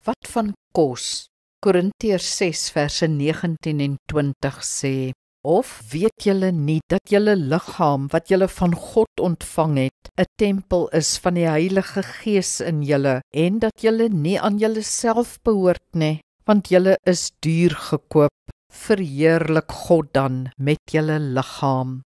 Wat van kos? Korintiërs 6 verse 19 en 20 sê, of weet julle nie dat julle liggaam wat julle van God ontvang het, 'n tempel is van die Heilige Gees in julle, en dat julle nie aan julleself behoort nie, want julle is duur gekoop. Verheerlik God dan met julle liggaam.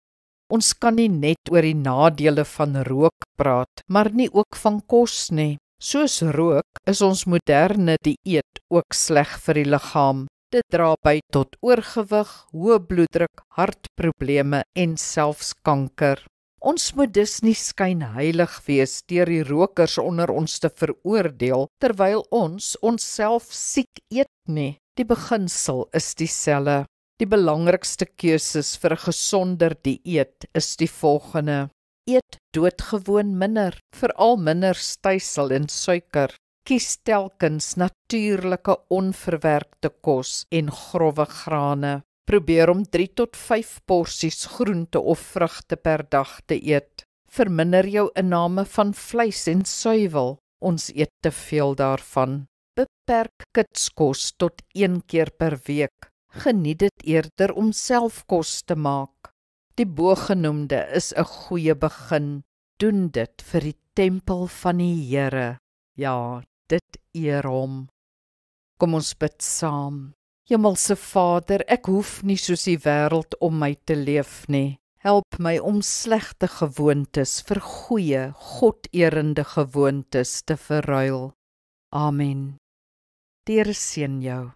Ons kan nie net oor die nadele van rook praat, maar nie ook van kos nie. Soos rook is ons moderne dieet ook sleg vir die liggaam. Dit dra by tot oorgewig, hoë bloeddruk, hartprobleme en selfs kanker. Ons moet dus nie skynheilig wees deur die rokers onder ons te veroordeel, terwyl ons onsself siek eet nie. Die beginsel is dieselfde. Die belangrikste keuses vir 'n gesonder dieet is die volgende. Eet doodgewoon minder, veral minder stysel en suiker. Kies telkens natuurlike onverwerkte kos en growwe grane. Probeer om 3 tot 5 porsies groente of vrugte per dag te eet. Verminder jou inname van vleis en suiwel. Ons eet te veel daarvan. Beperk kitskos tot 1 keer per week. Geniet dit eerder om self kos te maak. Die bogenoemde is 'n goeie begin. Doen dit vir die tempel van die Here. Ja, dit eer hom. Kom ons bid saam. Hemelse Vader, ek hoef nie soos die wêreld om my te leef nie. Help my om slegte gewoontes vir goeie, God-erende gewoontes te verruil. Amen. Die Here seën jou.